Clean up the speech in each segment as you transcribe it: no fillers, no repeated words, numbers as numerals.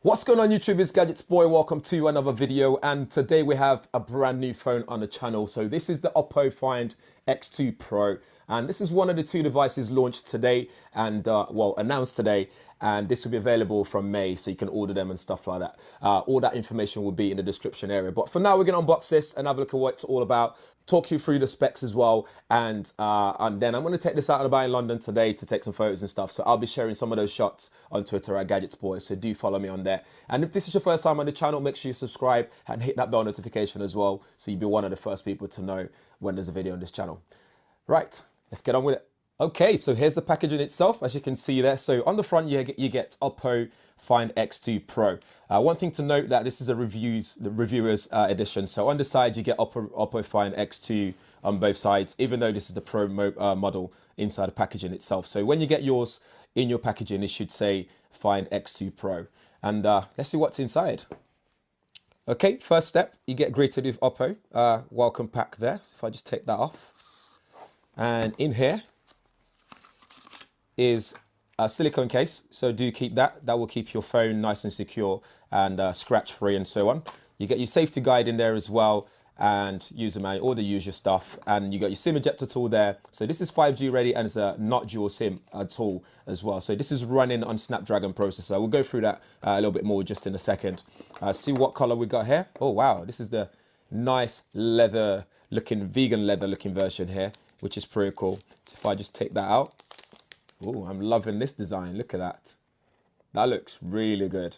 What's going on YouTube? It's Gadgets Boy. Welcome to another video, and today we have a brand new phone on the channel. So this is the Oppo Find X2 Pro, and this is one of the two devices launched today and announced today, and this will be available from May, so you can order them and stuff like that. All that information will be in the description area, but for now we're going to unbox this and have a look at what it's all about, talk you through the specs as well, and then I'm going to take this out and about in London today to take some photos and stuff. So I'll be sharing some of those shots on Twitter at Gadgets Boy, so do follow me on there. And if this is your first time on the channel, make sure you subscribe and hit that bell notification as well, so you'll be one of the first people to know when there's a video on this channel. Right, let's get on with it. Okay, so here's the packaging itself, as you can see there. So on the front, you get Oppo Find X2 Pro. One thing to note that this is a reviewers edition. So on the side, you get Oppo Find X2 on both sides, even though this is the Pro model inside the packaging itself. So when you get yours in your packaging, it should say Find X2 Pro. And let's see what's inside. Okay, first step, you get greeted with Oppo. Welcome pack there. So if I just take that off. And in here is a silicone case, so do keep that. That will keep your phone nice and secure and scratch free and so on. You get your safety guide in there as well, and user manual, all the usual stuff, and you got your SIM ejector tool there. So this is 5G ready, and it's not dual SIM at all as well. So this is running on Snapdragon processor. We'll go through that a little bit more just in a second. See what color we got here. Oh wow, this is the nice leather looking, vegan leather looking version here, which is pretty cool. So if I just take that out. Oh, I'm loving this design. Look at that. That looks really good.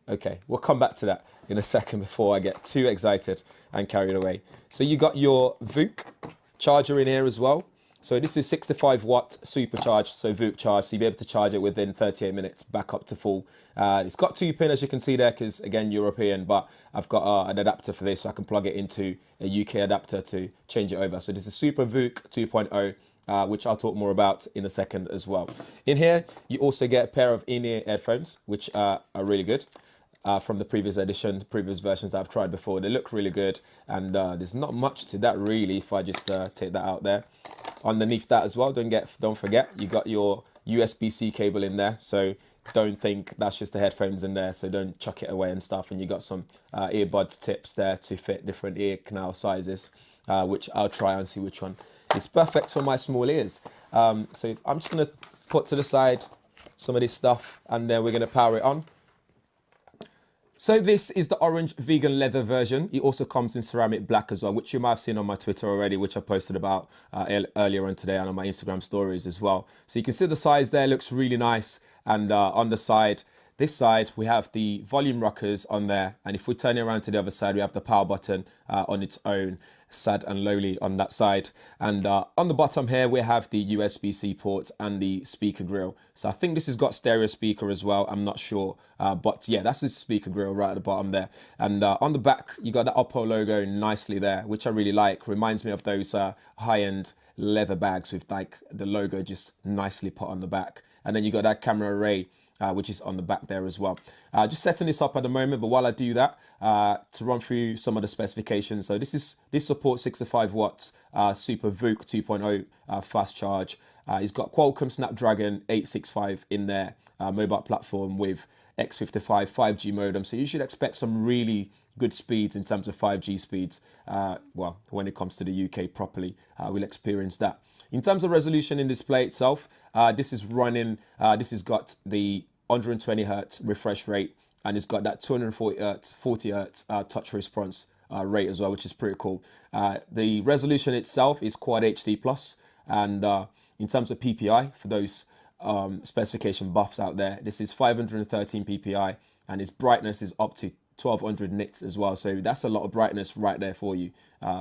Okay, we'll come back to that in a second before I get too excited and carried away. So you got your VOOC charger in here as well. So this is 65 watt supercharged, so VOOC charge. So you'll be able to charge it within 38 minutes back up to full. It's got 2 pin, as you can see there, because again, European, but I've got an adapter for this, so I can plug it into a UK adapter to change it over. So this is Super VOOC 2.0. Which I'll talk more about in a second as well. In here, you also get a pair of in-ear headphones, which are really good from the previous edition, the previous versions that I've tried before. They look really good, and there's not much to that really if I just take that out there. Underneath that as well, don't forget, you got your USB-C cable in there, so don't think that's just the headphones in there, so don't chuck it away and stuff. And you got some earbuds tips there to fit different ear canal sizes, which I'll try and see which one. It's perfect for my small ears. So I'm just going to put to the side some of this stuff, and then we're going to power it on. So this is the orange vegan leather version. It also comes in ceramic black as well, which you might have seen on my Twitter already, which I posted about earlier on today and on my Instagram stories as well. So you can see the size there, looks really nice. And on the side, this side, we have the volume rockers on there. And if we turn it around to the other side, we have the power button on its own, sad and lowly on that side. And on the bottom here, we have the USB-C port and the speaker grill. So I think this has got stereo speaker as well. I'm not sure. But yeah, that's the speaker grill right at the bottom there. And on the back, you got the Oppo logo nicely there, which I really like. Reminds me of those high-end leather bags with like the logo just nicely put on the back. And then you got that camera array, which is on the back there as well. Just setting this up at the moment, but while I do that, to run through some of the specifications. So this supports 65 watts Super VOOC 2.0 fast charge. It's got Qualcomm Snapdragon 865 in there, mobile platform with X55 5G modem. So you should expect some really good speeds in terms of 5G speeds. Well, when it comes to the UK properly, we'll experience that. In terms of resolution in display itself, this has got the 120 hertz refresh rate, and it's got that 40 hertz touch response rate as well, which is pretty cool. The resolution itself is Quad HD plus, and in terms of PPI, for those specification buffs out there, this is 513 PPI, and its brightness is up to 1200 nits as well. So that's a lot of brightness right there for you,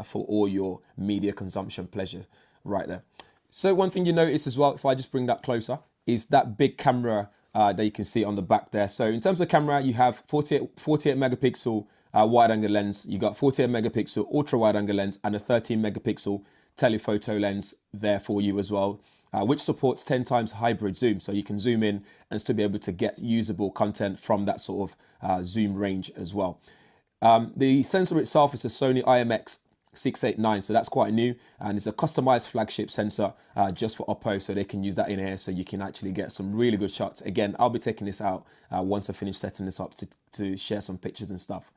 for all your media consumption pleasure right there. So one thing you notice as well, if I just bring that closer, is that big camera that you can see on the back there. So in terms of camera, you have 48 megapixel wide angle lens. You got 48 megapixel ultra wide angle lens and a 13 megapixel telephoto lens there for you as well, which supports 10 times hybrid zoom. So you can zoom in and still be able to get usable content from that sort of zoom range as well. The sensor itself is a Sony IMX 689, so that's quite new, and it's a customized flagship sensor just for Oppo, so they can use that in here, so you can actually get some really good shots. Again, I'll be taking this out once I finish setting this up to share some pictures and stuff.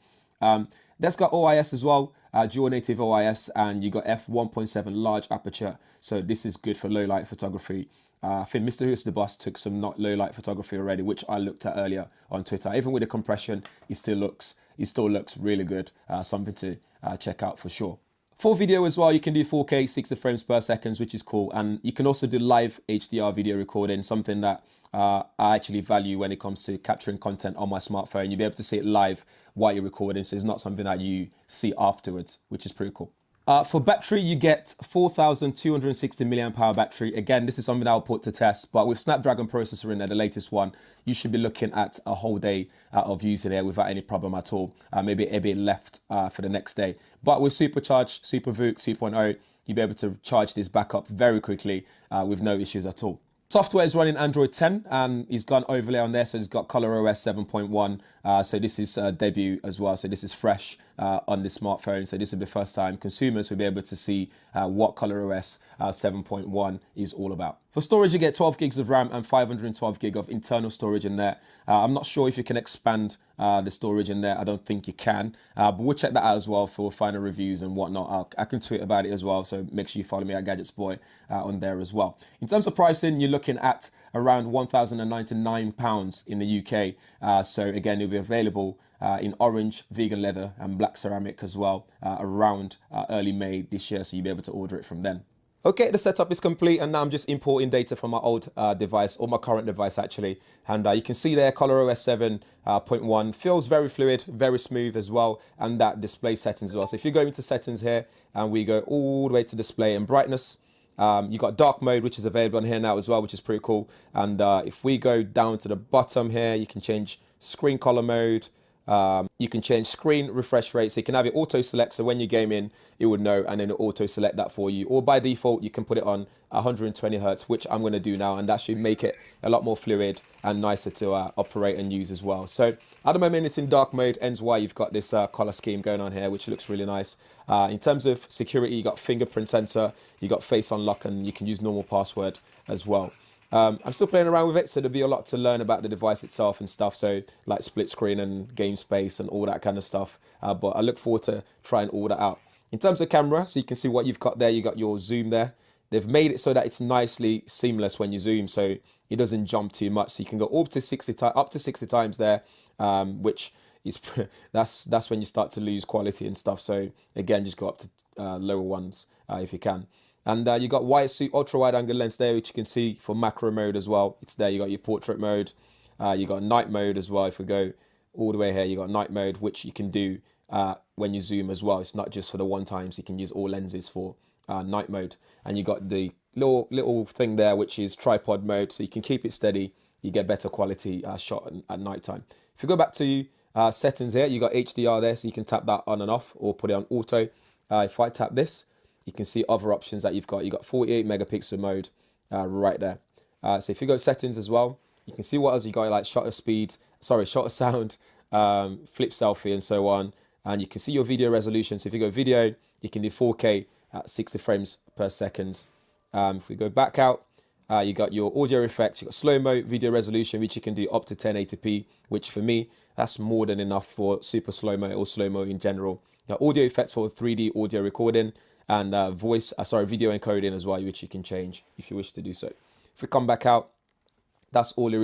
That's got OIS as well, dual native OIS, and you got f1.7 large aperture, so this is good for low light photography. I think Mr. Who's the Boss took some not low light photography already, which I looked at earlier on Twitter. Even with the compression, it still looks really good. Something to check out for sure. For video as well, you can do 4K 60 frames per second, which is cool, and you can also do live HDR video recording, something that I actually value when it comes to capturing content on my smartphone. You'll be able to see it live while you're recording, so it's not something that you see afterwards, which is pretty cool. For battery, you get 4,260 milliamp hour battery. Again, this is something I'll put to test, but with Snapdragon processor in there, the latest one, you should be looking at a whole day of using it without any problem at all. Maybe a bit left for the next day. But with supercharged SuperVOOC 2.0, you'll be able to charge this back up very quickly with no issues at all. Software is running Android 10, and it's got an overlay on there, so it's got ColorOS 7.1. So this is debut as well, so this is fresh on this smartphone. So this is the first time consumers will be able to see what ColorOS 7.1 is all about. For storage, you get 12 gigs of RAM and 512 gig of internal storage in there. I'm not sure if you can expand the storage in there. I don't think you can, but we'll check that out as well for final reviews and whatnot. I can tweet about it as well, so make sure you follow me at GadgetsBoy on there as well. In terms of pricing, you're looking at around £1,099 in the UK. So again, it'll be available in orange, vegan leather and black ceramic as well around early May this year, so you'll be able to order it from then. Okay, the setup is complete, and now I'm just importing data from my old device, or my current device actually. And you can see there, ColorOS 7.1 feels very fluid, very smooth as well, and that display settings as well. So if you go into settings here, and we go all the way to display and brightness, you got dark mode, which is available on here now as well, which is pretty cool. And if we go down to the bottom here, you can change screen color mode. You can change screen refresh rate, so you can have it auto select, so when you're gaming it would know and then it auto select that for you, or by default you can put it on 120 Hertz, which I'm going to do now, and that should make it a lot more fluid and nicer to operate and use as well. So at the moment it's in dark mode, hence why you've got this color scheme going on here, which looks really nice. In terms of security, you got fingerprint sensor, you got face unlock, and you can use normal password as well. I'm still playing around with it, so there'll be a lot to learn about the device itself and stuff, so like split screen and game space and all that kind of stuff, but I look forward to trying all that out. In terms of camera, so you can see what you've got there, you got your zoom there. They've made it so that it's nicely seamless when you zoom, so it doesn't jump too much, so you can go up to 60 times there, which is that's when you start to lose quality and stuff, so again, just go up to lower ones if you can. And you got wide ultra wide angle lens there, which you can see for macro mode as well. It's there. You got your portrait mode. You got night mode as well. If we go all the way here, you got night mode, which you can do when you zoom as well. It's not just for the one time, so you can use all lenses for night mode. And you got the little thing there, which is tripod mode, so you can keep it steady. You get better quality shot at night time. If you go back to settings here, you got HDR there, so you can tap that on and off or put it on auto. If I tap this, you can see other options that you've got. You've got 48 megapixel mode right there. So if you go settings as well, you can see what else you got, like shutter sound, flip selfie and so on. And you can see your video resolution. So if you go video, you can do 4K at 60 frames per second. If we go back out, you got your audio effects, you got slow-mo video resolution, which you can do up to 1080p, which for me, that's more than enough for super slow-mo or slow-mo in general. Now, audio effects for 3D audio recording, and video encoding as well, which you can change if you wish to do so. If we come back out, that's all there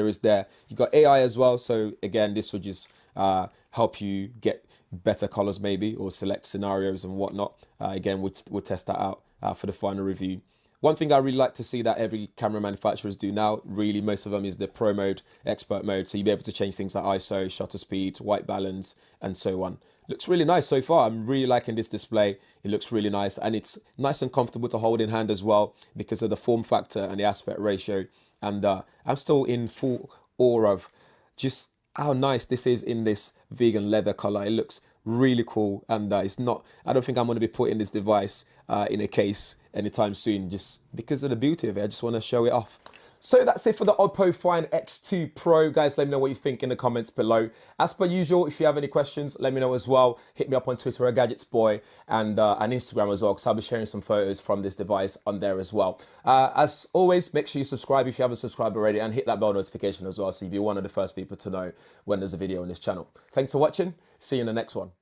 is there. You got AI as well, so again, this will just help you get better colors maybe, or select scenarios and whatnot. Again, we'll test that out for the final review. One thing I really like to see that every camera manufacturers do now, really most of them, is the pro mode, expert mode, so you'll be able to change things like ISO, shutter speed, white balance, and so on. Looks really nice so far. I'm really liking this display. It looks really nice, and it's nice and comfortable to hold in hand as well because of the form factor and the aspect ratio. And I'm still in full awe of just how nice this is in this vegan leather color. It looks really cool, and I don't think I'm going to be putting this device in a case anytime soon, just because of the beauty of it. I just want to show it off. So that's it for the Oppo Find X2 Pro. Guys, let me know what you think in the comments below. As per usual, if you have any questions, let me know as well. Hit me up on Twitter at gadgetsboy and Instagram as well, because I'll be sharing some photos from this device on there as well. As always, make sure you subscribe if you haven't subscribed already, and hit that bell notification as well, so you'll be one of the first people to know when there's a video on this channel. Thanks for watching. See you in the next one.